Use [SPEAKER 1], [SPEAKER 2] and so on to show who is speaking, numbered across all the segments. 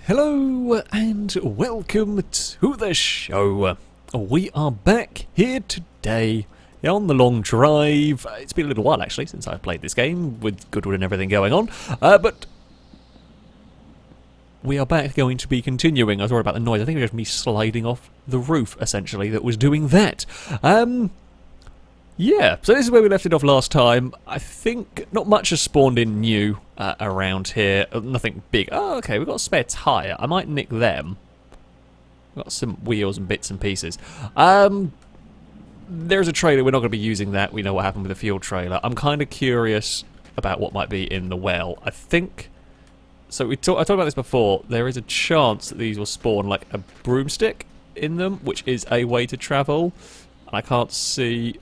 [SPEAKER 1] Hello and welcome to the show. We are back here today on the long drive. It's been a little while actually since I've played this game with Goodwood and everything going on, but we are back going to be continuing. I was worried about the noise. I think it was just me sliding off the roof essentially that was doing that. Yeah, so this is where we left it off last time. I think not much has spawned in new around here. Nothing big. Oh, okay, we've got a spare tyre. I might nick them. We've got some wheels and bits and pieces. There's a trailer. We're not going to be using that. We know what happened with the fuel trailer. I'm kind of curious about what might be in the well. I think... So I talked about this before. There is a chance that these will spawn like a broomstick in them, which is a way to travel. And I can't see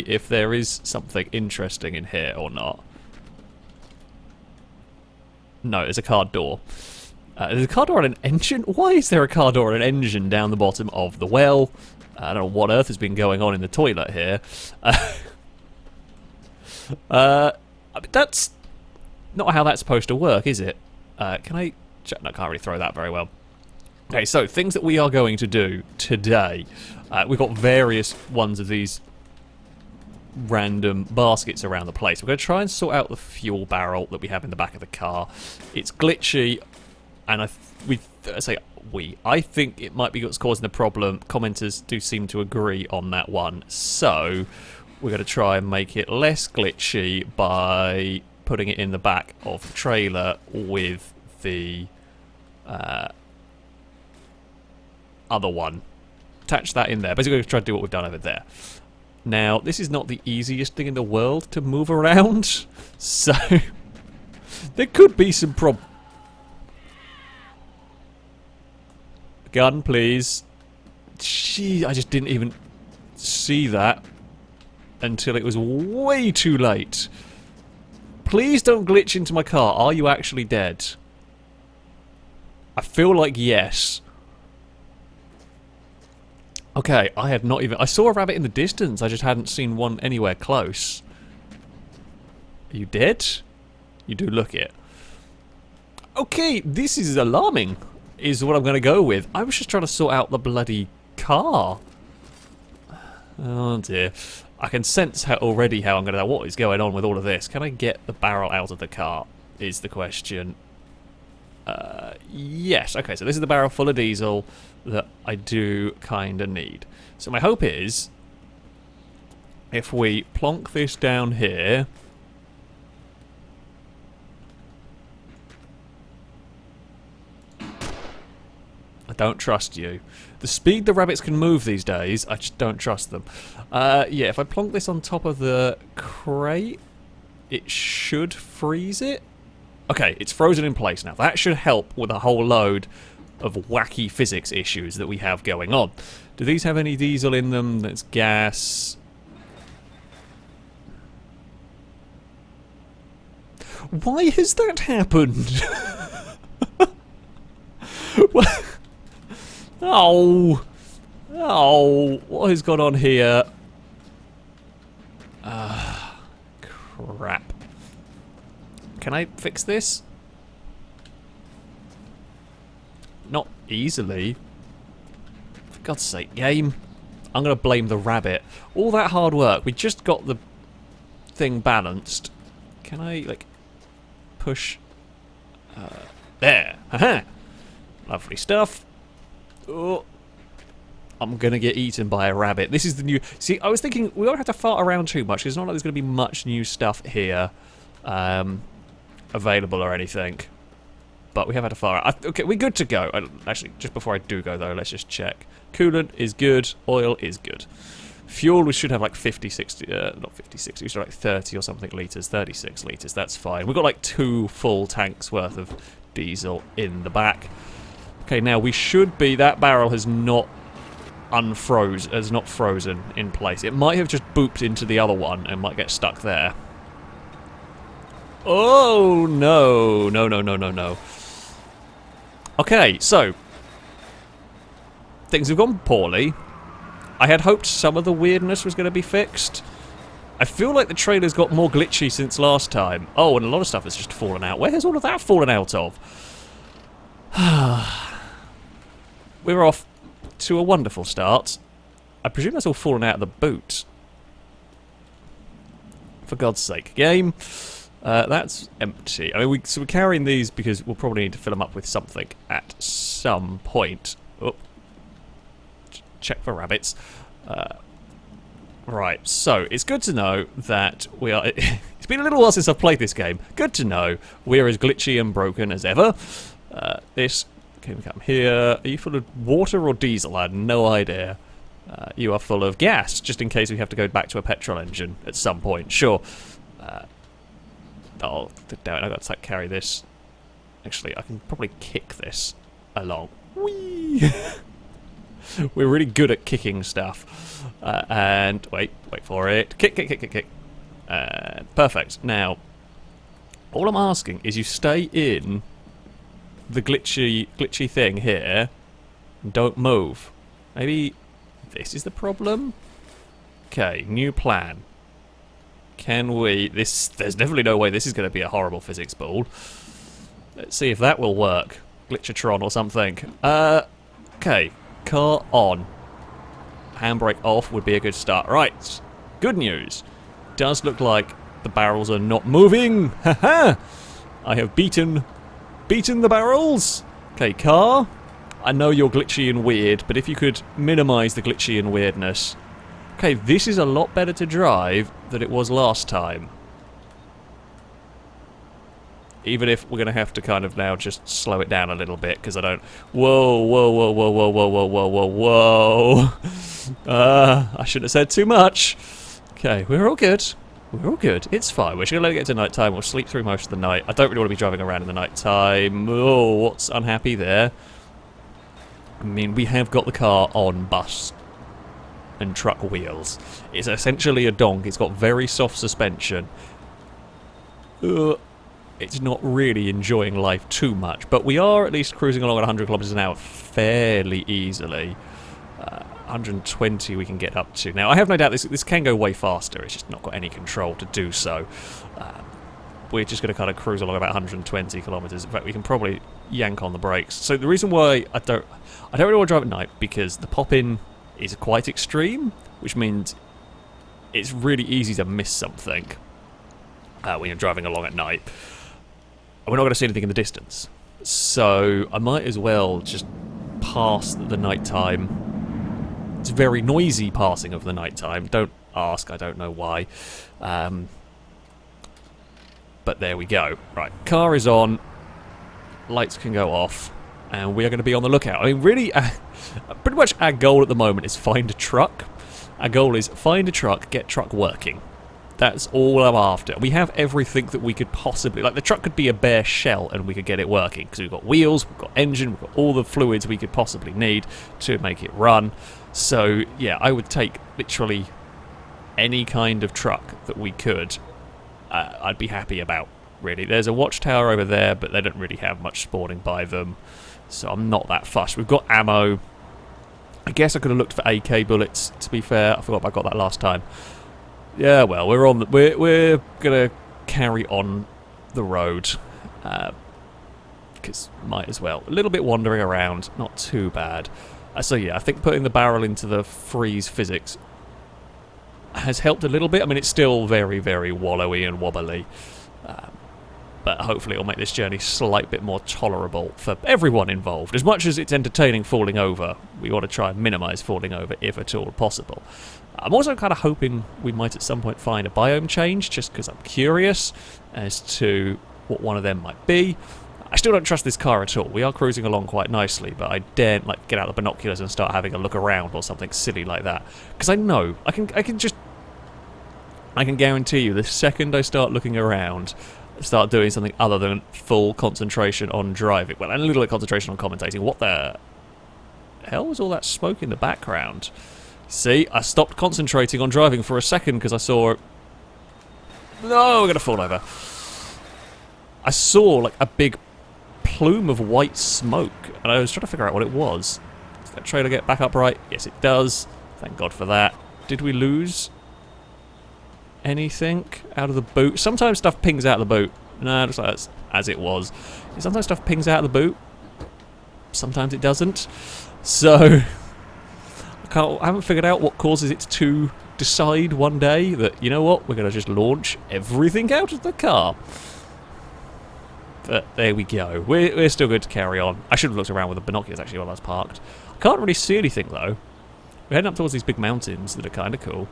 [SPEAKER 1] if there is something interesting in here or not. No, there's a car door. There's a car door and an engine? Why is there a car door and an engine down the bottom of the well? I don't know what earth has been going on in the toilet here. I mean, that's not how that's supposed to work, is it? Can I... No, I can't really throw that very well. Okay, so things that we are going to do today. We've got various ones of these random baskets around the place. We're going to try and sort out the fuel barrel that we have in the back of the car. It's glitchy, and I think it might be what's causing the problem. Commenters do seem to agree on that one. So we're going to try and make it less glitchy by putting it in the back of the trailer with the other one. Attach that in there. Basically, we're going to try to do what we've done over there. Now, this is not the easiest thing in the world to move around, so there could be some Gun, please. Gee, I just didn't even see that until it was way too late. Please don't glitch into my car. Are you actually dead? I feel like yes. Okay, I had not even... I saw a rabbit in the distance. I just hadn't seen one anywhere close. Are you dead? You do look it. Okay, this is alarming, is what I'm going to go with. I was just trying to sort out the bloody car. Oh dear. I can sense already how I'm going to... What is going on with all of this? Can I get the barrel out of the car, is the question. Yes. Okay, so this is the barrel full of diesel that I do kind of need. So my hope is, if we plonk this down here... I don't trust you. The speed the rabbits can move these days, I just don't trust them. Yeah, if I plonk this on top of the crate, it should freeze it. Okay, it's frozen in place now. That should help with a whole load of wacky physics issues that we have going on. Do these have any diesel in them? That's gas. Why has that happened? Oh! Oh! What has gone on here? Crap. Can I fix this? Not easily. For God's sake, game. I'm going to blame the rabbit. All that hard work. We just got the thing balanced. Can I, like, push? There. Haha. Lovely stuff. Oh. I'm going to get eaten by a rabbit. This is the new... See, I was thinking we don't have to fart around too much. It's not like there's going to be much new stuff here. Available or anything, but we have had a fire. Okay, we're good to go. Actually, just before I do go though, let's just check. Coolant is good, oil is good. Fuel, we should have like 50, 60, not 50, 60, we should have like 30 or something litres, 36 litres, that's fine. We've got like 2 full tanks worth of diesel in the back. Okay, now we should be, that barrel has not frozen in place. It might have just booped into the other one and might get stuck there. Oh, no. No, no, no, no, no. Okay, so. Things have gone poorly. I had hoped some of the weirdness was going to be fixed. I feel like the trailer's got more glitchy since last time. Oh, and a lot of stuff has just fallen out. Where has all of that fallen out of? We're off to a wonderful start. I presume that's all fallen out of the boot. For God's sake. Game. That's empty. I mean, so we're carrying these because we'll probably need to fill them up with something at some point. Oh. Check for rabbits. Right, so it's good to know that we are... It's been a little while since I've played this game. Good to know we're as glitchy and broken as ever. This... Can we come here? Are you full of water or diesel? I had no idea. You are full of gas, just in case we have to go back to a petrol engine at some point. Sure. Oh, damn it, I've got to carry this. Actually, I can probably kick this along. Whee! We're really good at kicking stuff. And, wait for it. Kick, kick, kick, kick, kick. Perfect. Now, all I'm asking is you stay in the glitchy thing here. And don't move. Maybe this is the problem? Okay, new plan. Can we... There's definitely no way this is going to be a horrible physics ball. Let's see if that will work. Glitchatron or something. Okay. Car on. Handbrake off would be a good start. Right. Good news. Does look like the barrels are not moving. Haha! I have beaten the barrels. Okay, car. I know you're glitchy and weird, but if you could minimise the glitchy and weirdness... Okay, this is a lot better to drive than it was last time. Even if we're going to have to kind of now just slow it down a little bit, because I don't... Whoa, whoa, whoa, whoa, whoa, whoa, whoa, whoa, whoa, whoa. I shouldn't have said too much. Okay, we're all good. We're all good. It's fine. We're just going to let it get to night time. We'll sleep through most of the night. I don't really want to be driving around in the night time. Oh, what's unhappy there? I mean, we have got the car on bus and truck wheels. It's essentially a donk. It's got very soft suspension. It's not really enjoying life too much, but we are at least cruising along at 100 kilometers an hour fairly easily. 120 we can get up to. Now, I have no doubt this can go way faster. It's just not got any control to do so. We're just going to kind of cruise along about 120 kilometers. In fact, we can probably yank on the brakes. So the reason why I don't really want to drive at night, because the pop-in is quite extreme, which means it's really easy to miss something when you're driving along at night. And we're not going to see anything in the distance. So I might as well just pass the nighttime. It's very noisy passing of the nighttime. Don't ask, I don't know why. But there we go. Right, car is on. Lights can go off. And we are going to be on the lookout. I mean, really, pretty much our goal at the moment is find a truck. Our goal is find a truck, get truck working. That's all I'm after. We have everything that we could possibly... Like, the truck could be a bare shell and we could get it working. Because we've got wheels, we've got engine, we've got all the fluids we could possibly need to make it run. So, yeah, I would take literally any kind of truck that we could. I'd be happy about, really. There's a watchtower over there, but they don't really have much spawning by them. So I'm not that fussed. We've got ammo. I guess I could have looked for AK bullets, to be fair. I forgot I got that last time. Yeah, well, we're gonna carry on the road, because might as well. A little bit wandering around, not too bad. So yeah, I think putting the barrel into the freeze physics has helped a little bit. I mean, it's still very, very wallowy and wobbly, but hopefully it'll make this journey a slight bit more tolerable for everyone involved. As much as it's entertaining falling over, we want to try and minimise falling over if at all possible. I'm also kind of hoping we might at some point find a biome change, just because I'm curious as to what one of them might be. I still don't trust this car at all. We are cruising along quite nicely, but I daren't get out the binoculars and start having a look around or something silly like that. Because I know, I can guarantee you, the second I start looking around, start doing something other than full concentration on driving, well, and a little bit of concentration on commentating. What the hell was all that smoke in the background? See, I stopped concentrating on driving for a second because I saw... No, we're going to fall over. I saw, like, a big plume of white smoke, and I was trying to figure out what it was. Does that trailer get back upright? Yes, it does. Thank God for that. Did we lose anything out of the boot? Sometimes stuff pings out of the boot. No, it looks like that's as it was. Sometimes stuff pings out of the boot. Sometimes it doesn't. So, I haven't figured out what causes it to decide one day that, you know what, we're going to just launch everything out of the car. But there we go. We're still good to carry on. I should have looked around with the binoculars actually while I was parked. I can't really see anything though. We're heading up towards these big mountains that are kind of cool.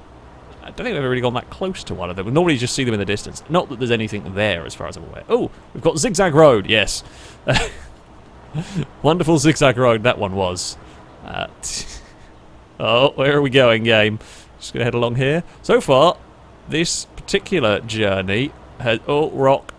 [SPEAKER 1] I don't think we've ever really gone that close to one of them. We normally just see them in the distance. Not that there's anything there as far as I'm aware. Oh, we've got Zigzag Road, yes. Wonderful Zigzag Road that one was. Oh, where are we going, game? Just going to head along here. So far, this particular journey has... Oh, rock.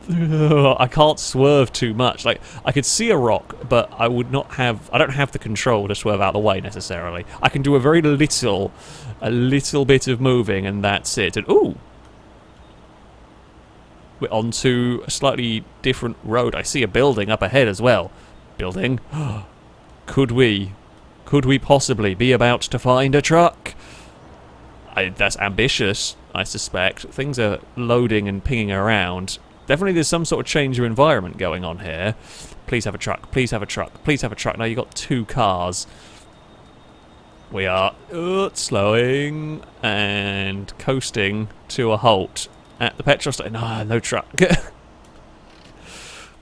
[SPEAKER 1] I can't swerve too much. Like, I could see a rock, but I would not have... I don't have the control to swerve out of the way, necessarily. I can do a very little... A little bit of moving, and that's it. And, ooh! We're onto a slightly different road. I see a building up ahead as well. Building? Could we possibly be about to find a truck? That's ambitious, I suspect. Things are loading and pinging around. Definitely there's some sort of change of environment going on here. Please have a truck, please have a truck, please have a truck. Now you've got 2 cars. We are slowing and coasting to a halt at the petrol station. No truck. Put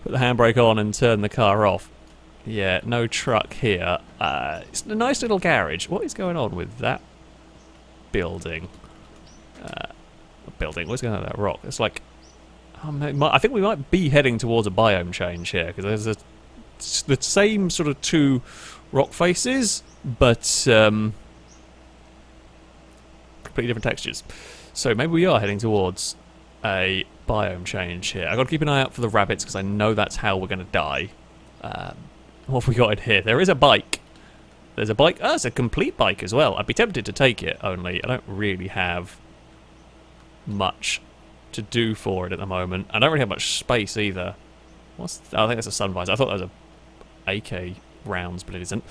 [SPEAKER 1] the handbrake on and turn the car off. Yeah, no truck here. It's a nice little garage. What is going on with that building? What's going on with that rock? It's like... I think we might be heading towards a biome change here, because there's the same sort of 2 rock faces, but completely different textures. So maybe we are heading towards a biome change here. I've got to keep an eye out for the rabbits, because I know that's how we're going to die. What have we got in here? There is a bike. There's a bike. Oh, it's a complete bike as well. I'd be tempted to take it, only I don't really have much to do for it at the moment. I don't really have much space either. I think that's a sun visor. I thought that was a AK rounds, but it isn't.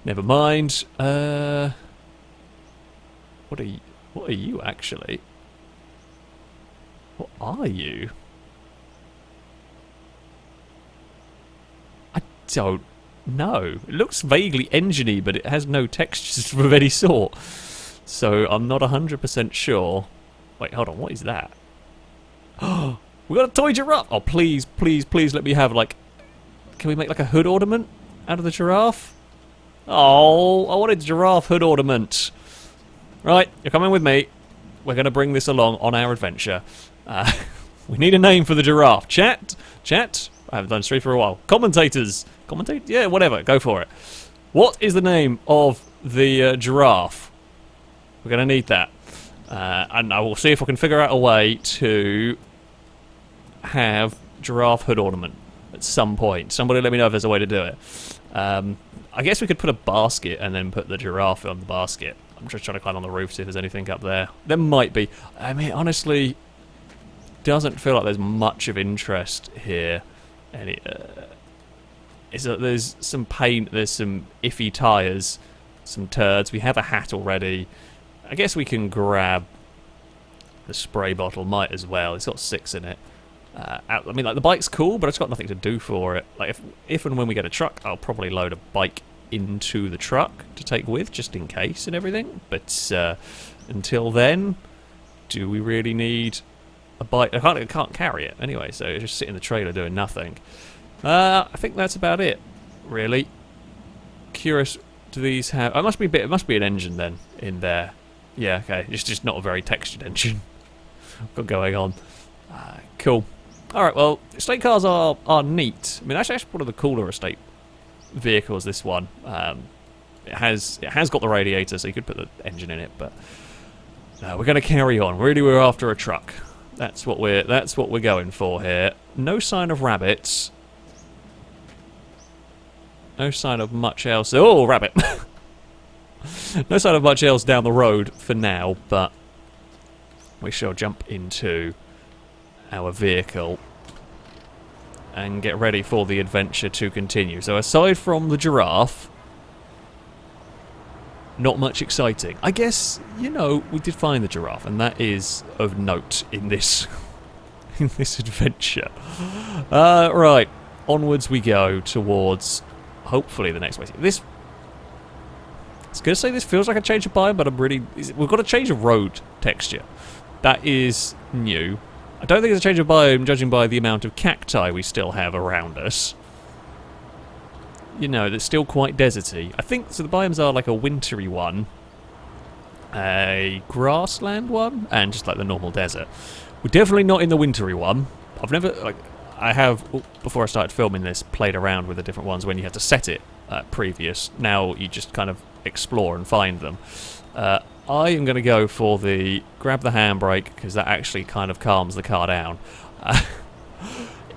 [SPEAKER 1] Never mind. What are you actually? What are you? I don't know. It looks vaguely engine-y, but it has no textures of any sort. So I'm not 100% sure. Wait, hold on. What is that? Oh, we got a toy giraffe. Oh, please, please, please let me have, like... Can we make, like, a hood ornament out of the giraffe? Oh, I wanted giraffe hood ornament. Right, you're coming with me. We're going to bring this along on our adventure. We need a name for the giraffe. Chat? I haven't done street for a while. Commentators. Commentate? Yeah, whatever. Go for it. What is the name of the giraffe? We're going to need that. And I will see if I can figure out a way to have giraffe hood ornament at some point. Somebody let me know if there's a way to do it. I guess we could put a basket and then put the giraffe on the basket. I'm just trying to climb on the roof, see if there's anything up there. There might be. I mean, honestly, doesn't feel like there's much of interest here. There's some paint, there's some iffy tyres, some turds. We have a hat already. I guess we can grab the spray bottle, might as well. It's got 6 in it. I mean, like, the bike's cool, but it's got nothing to do for it. Like, if and when we get a truck, I'll probably load a bike into the truck to take with, just in case and everything. But until then, do we really need a bike? I can't carry it anyway, so it's just sit in the trailer doing nothing. I think that's about it, really. Curious, do these have... It must be an engine then in there. Yeah, okay. It's just not a very textured engine got going on. Cool. Alright, well, estate cars are neat. I mean, that's actually one of the cooler estate vehicles, this one. It has got the radiator, so you could put the engine in it, but no, we're going to carry on. Really, we're after a truck. That's what we're going for here. No sign of rabbits. No sign of much else. Oh, rabbit! No sign of much else down the road for now, but we shall jump into our vehicle and get ready for the adventure to continue. So aside from the giraffe, Not much exciting. I guess, you know, we did find the giraffe, and that is of note in this in this adventure. Right, onwards we go towards hopefully the next place. This, I was going to say this feels like a change of biome, but we've got a change of road texture. That is new. I don't think it's a change of biome, judging by the amount of cacti we still have around us. You know, that's still quite deserty. I think, so the biomes are like a wintry one, a grassland one, and just like the normal desert. We're definitely not in the wintry one. I've never, like, I have, before I started filming this, played around with the different ones when you had to set it previous. Now you just kind of explore and find them. I am going to go for the grab the handbrake, because that actually kind of calms the car down.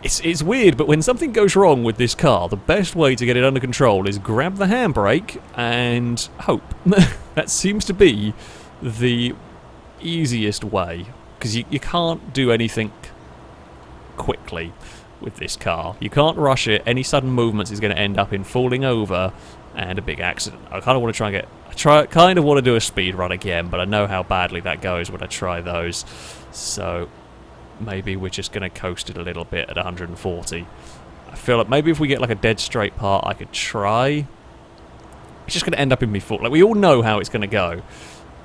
[SPEAKER 1] It's weird, but when something goes wrong with this car, the best way to get it under control is grab the handbrake and hope. That seems to be the easiest way, because you can't do anything quickly with this car. You can't rush it. Any sudden movements is going to end up in falling over and a big accident. I kind of want to kind of want to do a speed run again, but I know how badly that goes when I try those. So maybe we're just going to coast it a little bit at 140. I feel like maybe if we get like a dead straight part, I could try. It's just going to end up in me full. Like, we all know how it's going to go.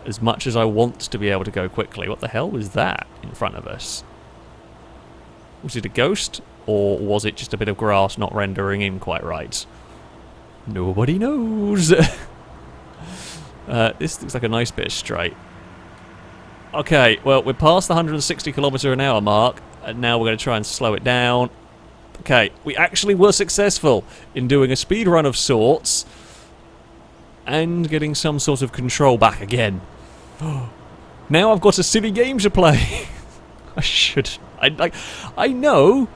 [SPEAKER 1] As much as I want to be able to go quickly. What the hell was that in front of us? Was it a ghost? Or was it just a bit of grass not rendering in quite right? Nobody knows. This looks like a nice bit of straight. Okay, well, we're past the 160 kilometre an hour mark, and now we're going to try and slow it down. Okay, we actually were successful in doing a speed run of sorts, and getting some sort of control back again. Now I've got a silly game to play. I know,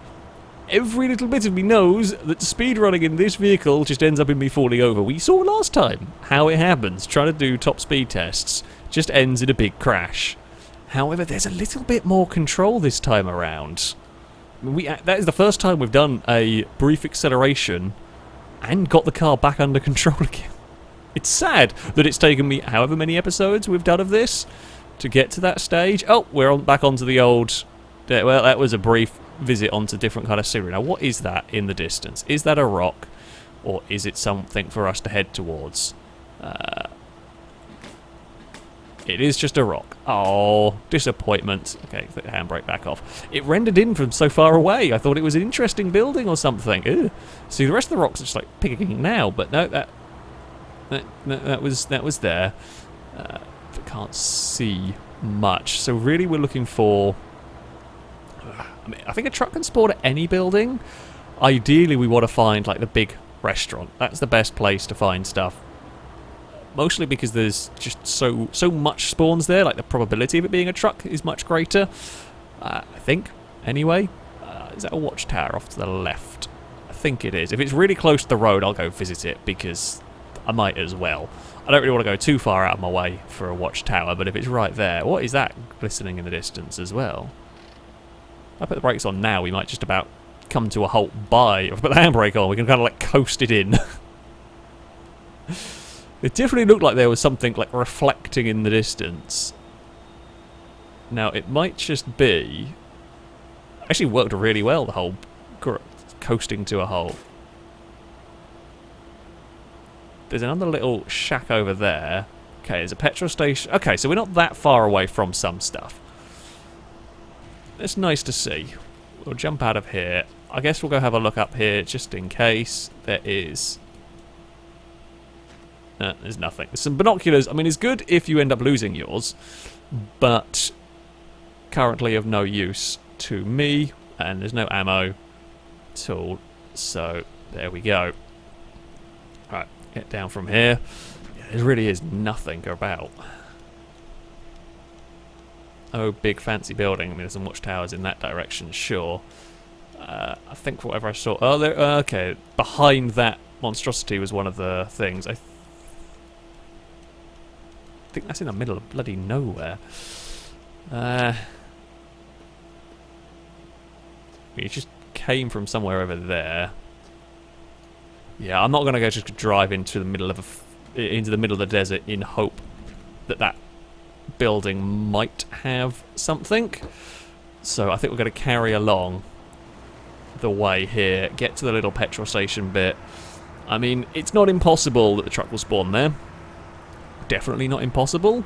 [SPEAKER 1] every little bit of me knows that speed running in this vehicle just ends up in me falling over. We saw last time how it happens. Trying to do top speed tests just ends in a big crash. However, there's a little bit more control this time around. That is the first time we've done a brief acceleration and got the car back under control again. It's sad that it's taken me however many episodes we've done of this to get to that stage. Oh, we're back onto the old... Well, that was a brief visit onto different kind of scenery. Now, what is that in the distance? Is that a rock, or is it something for us to head towards? It is just a rock. Oh, disappointment. Okay, the handbrake back off. It rendered in from so far away. I thought it was an interesting building or something. Ew. See, the rest of the rocks are just like picking now, but no, that was there. I can't see much. So really, we're looking for. I think a truck can spawn at any building. Ideally, we want to find like the big restaurant. That's the best place to find stuff. Mostly because there's just so much spawns there, like the probability of it being a truck is much greater. I think, anyway. Is that a watchtower off to the left? I think it is. If it's really close to the road, I'll go visit it, because I might as well. I don't really want to go too far out of my way for a watchtower, but if it's right there... What is that glistening in the distance as well? If I put the brakes on now, we might just about come to a halt by... If I put the handbrake on, we can kind of like coast it in. It definitely looked like there was something like reflecting in the distance. Now, it might just be... Actually worked really well, the whole coasting to a halt. There's another little shack over there. Okay, there's a petrol station. Okay, so we're not that far away from some stuff. It's nice to see. We'll jump out of here. I guess we'll go have a look up here just in case there is... there's nothing. There's some binoculars. I mean, it's good if you end up losing yours, but currently of no use to me, and there's no ammo at all, so there we go. Alright, get down from here. Yeah, there really is nothing about. Oh, big fancy building. I mean, there's some watchtowers in that direction, sure. I think for whatever I saw... Oh, there. Okay, behind that monstrosity was one of the things. I think that's in the middle of bloody nowhere. It just came from somewhere over there. Yeah, I'm not going to go just drive into the middle of into the middle of the desert in hope that that building might have something. So I think we're going to carry along the way here, get to the little petrol station bit. I mean, it's not impossible that the truck will spawn there. Definitely not impossible.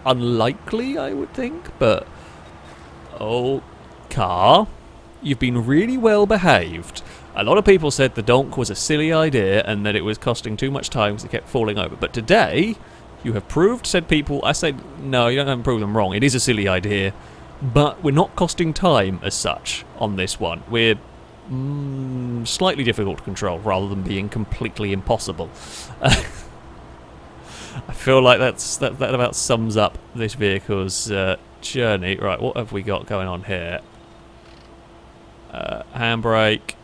[SPEAKER 1] Unlikely, I would think, but... Oh, car, you've been really well behaved. A lot of people said the Donk was a silly idea and that it was costing too much time because it kept falling over. But today, you have proved, said people... I said, no, you don't have to prove them wrong. It is a silly idea. But we're not costing time as such on this one. We're slightly difficult to control rather than being completely impossible. I feel like that about sums up this vehicle's journey. Right, what have we got going on here? Handbrake.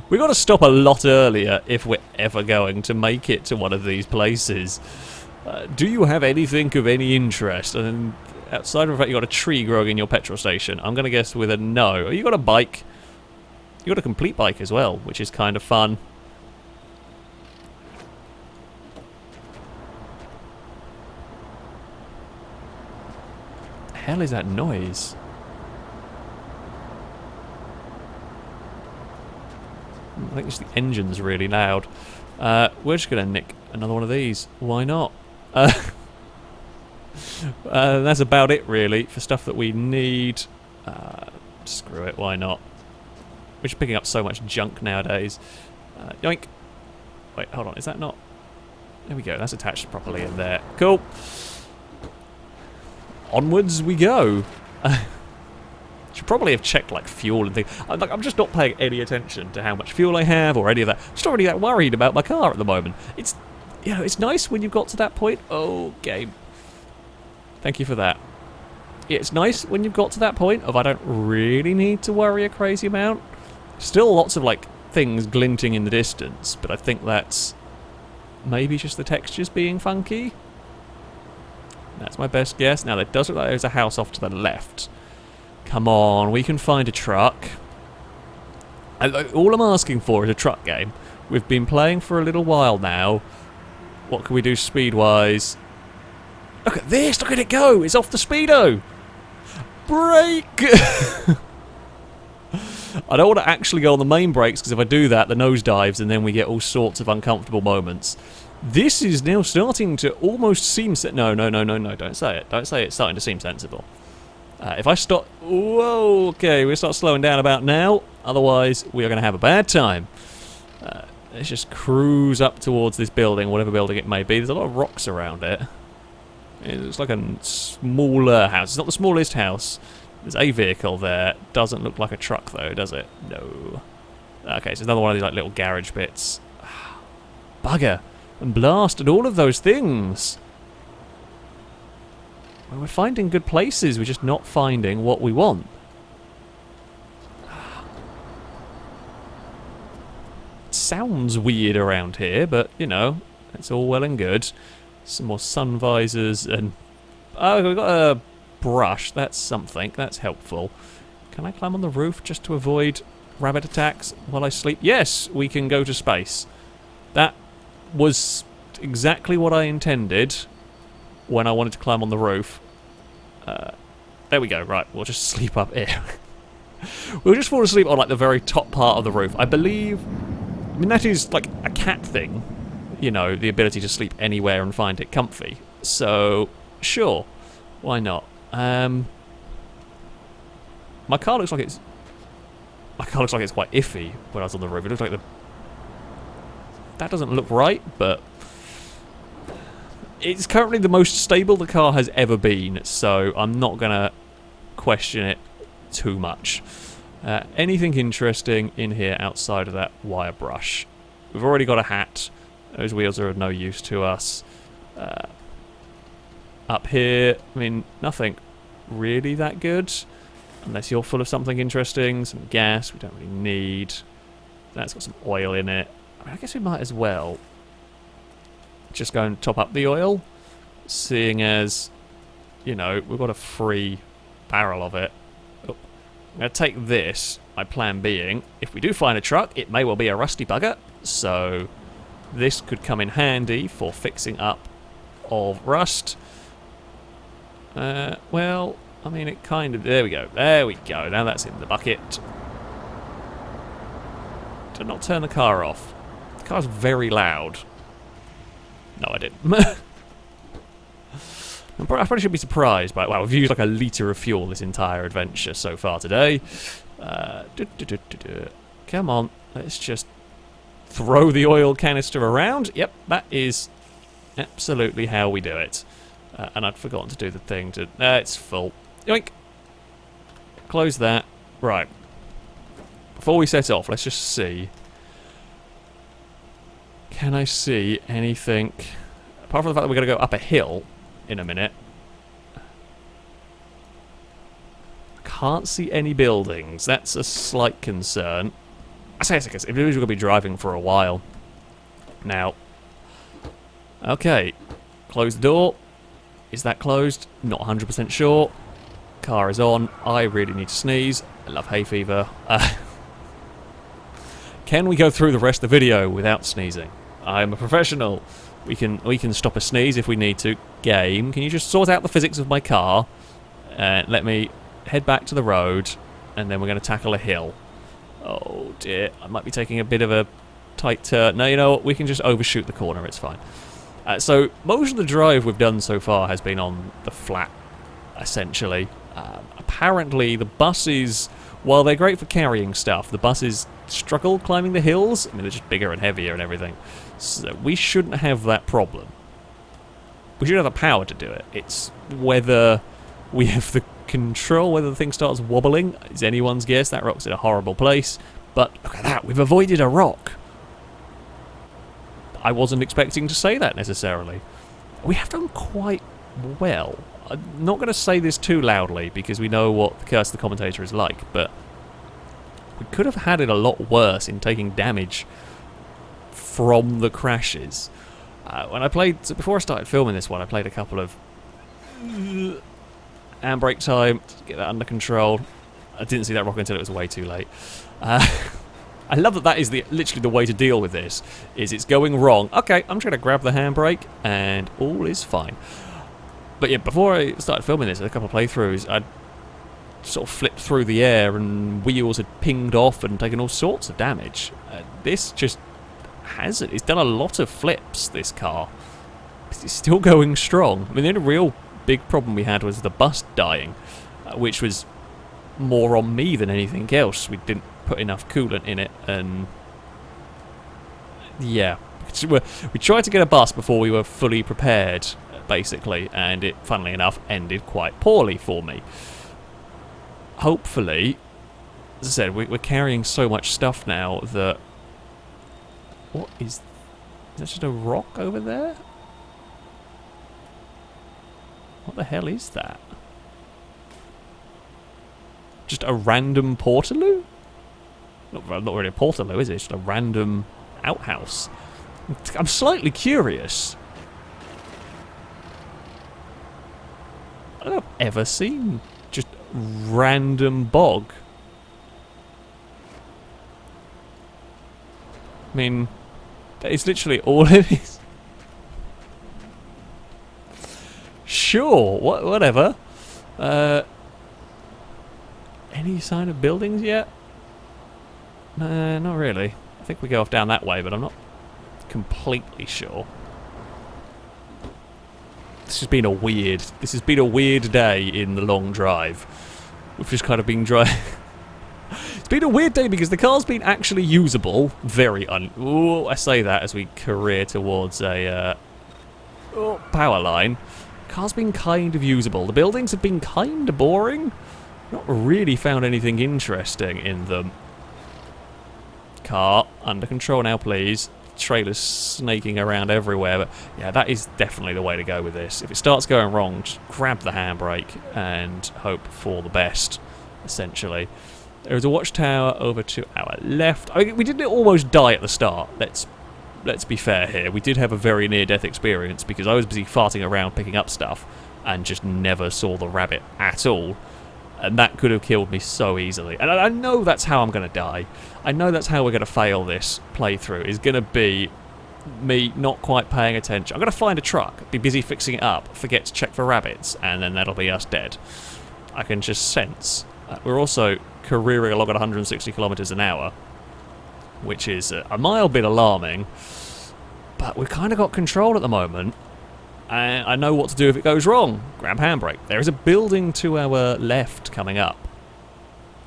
[SPEAKER 1] We got to stop a lot earlier if we're ever going to make it to one of these places. Do you have anything of any interest? And outside of the fact you got a tree growing in your petrol station, I'm going to guess with a no. Oh, you got a bike. You got a complete bike as well, which is kind of fun. The hell is that noise? I think it's the engine's really loud. We're just going to nick another one of these. Why not? That's about it, really, for stuff that we need. Screw it, why not? We're just picking up so much junk nowadays. Yoink. Wait, hold on, is that not... There we go, that's attached properly in there. Cool. Onwards we go. Should probably have checked, like, fuel and things. I'm just not paying any attention to how much fuel I have or any of that. I'm just not really that worried about my car at the moment. It's, you know, it's nice when you've got to that point. Oh, game. Thank you for that. Yeah, it's nice when you've got to that point of I don't really need to worry a crazy amount. Still lots of, like, things glinting in the distance, but I think that's maybe just the textures being funky. That's my best guess. Now, there does look like there's a house off to the left. Come on, we can find a truck. All I'm asking for is a truck game. We've been playing for a little while now. What can we do speed-wise? Look at this! Look at it go! It's off the speedo! Brake! I don't want to actually go on the main brakes, because if I do that, the nose dives, and then we get all sorts of uncomfortable moments. This is now starting to almost seem... No, don't say it. Don't say it's starting to seem sensible. If I stop... Whoa, okay, we'll start slowing down about now. Otherwise, we are going to have a bad time. Let's just cruise up towards this building, whatever building it may be. There's a lot of rocks around it. It looks like a smaller house. It's not the smallest house. There's a vehicle there. Doesn't look like a truck, though, does it? No. Okay, so it's another one of these like little garage bits. Bugger. And blast and all of those things. Well, we're finding good places, we're just not finding what we want. It sounds weird around here, but, you know, it's all well and good. Some more sun visors and... Oh, we've got a brush. That's something. That's helpful. Can I climb on the roof just to avoid rabbit attacks while I sleep? Yes, we can go to space. That was exactly what I intended when I wanted to climb on the roof. There we go, right, we'll just sleep up here. We'll just fall asleep on, like, the very top part of the roof. I believe... I mean, that is, like, a cat thing. You know, the ability to sleep anywhere and find it comfy. So, sure. Why not? My car looks like it's... My car looks like it's quite iffy when I was on the roof. It looks like the... That doesn't look right, but... It's currently the most stable the car has ever been, so I'm not going to question it too much. Anything interesting in here outside of that wire brush? We've already got a hat. Those wheels are of no use to us. Up here, I mean, nothing really that good. Unless you're full of something interesting. Some gas we don't really need. That's got some oil in it. I mean, I guess we might as well just go and top up the oil, seeing as, you know, we've got a free barrel of it. Oh, I'm going to take this. my plan being, if we do find a truck, it may well be a rusty bugger, so this could come in handy for fixing up of rust. Well, I mean, it kind of... There we go. There we go. Now that's in the bucket. Did not turn the car off. The car's very loud. No, I didn't. I probably should be surprised by... Wow, we've used like a litre of fuel this entire adventure so far today. Come on. Let's just throw the oil canister around. Yep, that is absolutely how we do it. And I'd forgotten to do the thing to... it's full. Yoink. Close that. Right. Before we set off, let's just see. Can I see anything... Apart from the fact that we're going to go up a hill in a minute. Can't see any buildings. That's a slight concern. I say it's because it means we're going to be driving for a while. Now. Okay. Close the door. Is that closed? Not 100% sure. Car is on. I really need to sneeze. I love hay fever. Can we go through the rest of the video without sneezing? I'm a professional. We can stop a sneeze if we need to. Game, can you just sort out the physics of my car and let me head back to the road, and then we're going to tackle a hill. Oh dear, I might be taking a bit of a tight turn. No, you know what? We can just overshoot the corner. It's fine. So most of the drive we've done so far has been on the flat, essentially. Apparently the buses, while they're great for carrying stuff, the buses struggle climbing the hills. I mean, they're just bigger and heavier and everything. So we shouldn't have that problem. We should have the power to do it. It's whether we have the control, whether the thing starts wobbling, is anyone's guess. That rock's in a horrible place. But look at that, we've avoided a rock. I wasn't expecting to say that necessarily. We have done quite well. I'm not going to say this too loudly because we know what the Curse of the Commentator is like, but we could have had it a lot worse in taking damage from the crashes. When I played, so before I started filming this one, I played a couple of handbrake time to get that under control. I didn't see that rock until it was way too late. I love that that is literally the way to deal with this. Is it's going wrong. Okay, I'm trying to grab the handbrake and all is fine. But yeah, before I started filming this, a couple of playthroughs, I'd sort of flipped through the air and wheels had pinged off and taken all sorts of damage. This just hasn't. It's done a lot of flips, this car. It's still going strong. I mean, the only real big problem we had was the bus dying, which was more on me than anything else. We didn't put enough coolant in it, and yeah, we tried to get a bus before we were fully prepared, basically, and it, funnily enough, ended quite poorly for me. Hopefully, as I said, we're carrying so much stuff now that... What is that just a rock over there? What the hell is that? Just a random portaloo? Not really a portaloo, is it? It's just a random outhouse. I'm slightly curious. I don't think I've ever seen just random bog. I mean, it's literally all it is. Sure, whatever. Any sign of buildings yet? Not really. I think we go off down that way, but I'm not completely sure. This has been a weird day in the long drive. We've just kind of been driving. It's been a weird day because the car's been actually usable. Ooh, I say that as we career towards a power line. Car's been kind of usable. The buildings have been kind of boring. Not really found anything interesting in them. Car, under control now, please. Trailer's snaking around everywhere, but yeah, that is definitely the way to go with this. If it starts going wrong, just grab the handbrake and hope for the best, essentially. There is a watchtower over to our left. I mean, we didn't almost die at the start. Let's be fair here. We did have a very near-death experience because I was busy farting around picking up stuff and just never saw the rabbit at all. And that could have killed me so easily. And I know that's how I'm going to die. I know that's how we're going to fail this playthrough. Is going to be me not quite paying attention. I'm going to find a truck, be busy fixing it up, forget to check for rabbits, and then that'll be us dead. I can just sense. We're also careering along at 160 kilometers an hour, which is a mild bit alarming. But we've kind of got control at the moment. And I know what to do if it goes wrong. Grab handbrake. There is a building to our left coming up.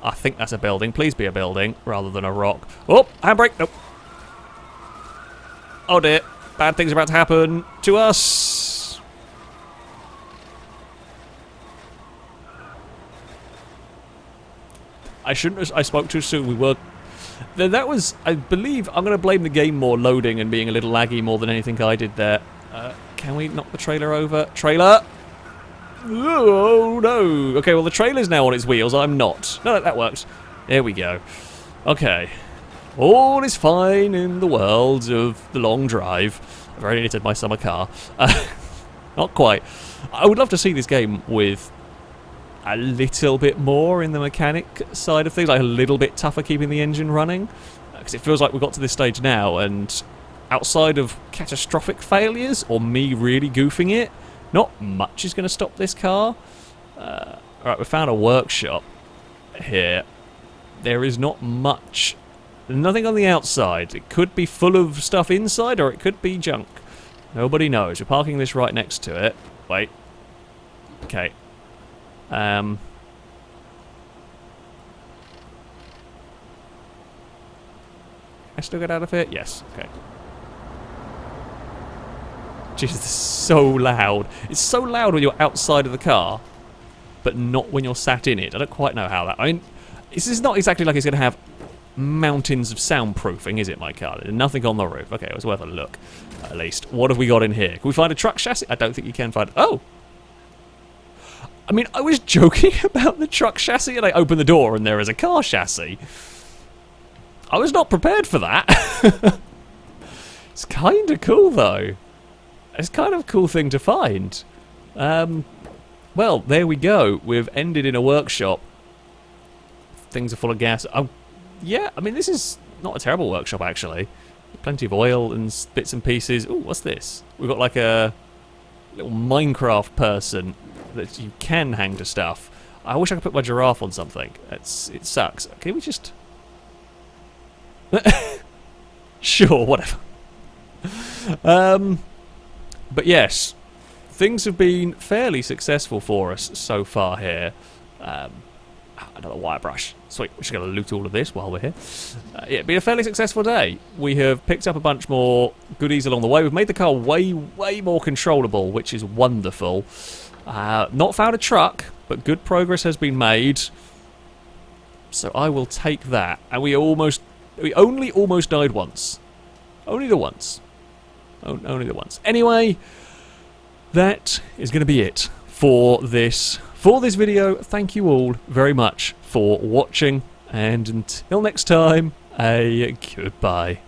[SPEAKER 1] I think that's a building. Please be a building rather than a rock. Oh, handbrake. Nope. Oh dear. Bad things are about to happen to us. I shouldn't have... I spoke too soon. We were... That was... I believe... I'm going to blame the game more loading and being a little laggy more than anything I did there. Can we knock the trailer over? Trailer! Oh, no. Okay, well, the trailer's now on its wheels. I'm not. No, that works. There we go. Okay. All is fine in the world of the long drive. I've already knitted my summer car. Not quite. I would love to see this game with a little bit more in the mechanic side of things. Like a little bit tougher keeping the engine running. Because it feels like we've got to this stage now and... outside of catastrophic failures or me really goofing it, not much is going to stop this car. Alright, we found a workshop here. There is not much. Nothing on the outside. It could be full of stuff inside or it could be junk. Nobody knows. We're parking this right next to it. Wait. Okay. Can I still get out of here? Yes. Okay. Jesus, this is so loud. It's so loud when you're outside of the car, but not when you're sat in it. I don't quite know how that... I mean, this is not exactly like it's going to have mountains of soundproofing, is it, my car? There's nothing on the roof. Okay, it was worth a look, at least. What have we got in here? Can we find a truck chassis? I don't think you can find... Oh! I mean, I was joking about the truck chassis, and I opened the door, and there is a car chassis. I was not prepared for that. It's kind of cool, though. It's kind of a cool thing to find. Well, there we go. We've ended in a workshop. Things are full of gas. Oh, yeah, I mean, this is not a terrible workshop, actually. Plenty of oil and bits and pieces. Ooh, what's this? We've got like a little Minecraft person that you can hang to stuff. I wish I could put my giraffe on something. It sucks. Can we just... Sure, whatever. But yes, things have been fairly successful for us so far here. Another wire brush. Sweet, we're just going to loot all of this while we're here. Yeah, it's been a fairly successful day. We have picked up a bunch more goodies along the way. We've made the car way, way more controllable, which is wonderful. Not found a truck, but good progress has been made. So I will take that. And we only almost died once. Only the once. Only the once. Anyway, that is going to be it for this video. Thank you all very much for watching, and until next time, a goodbye.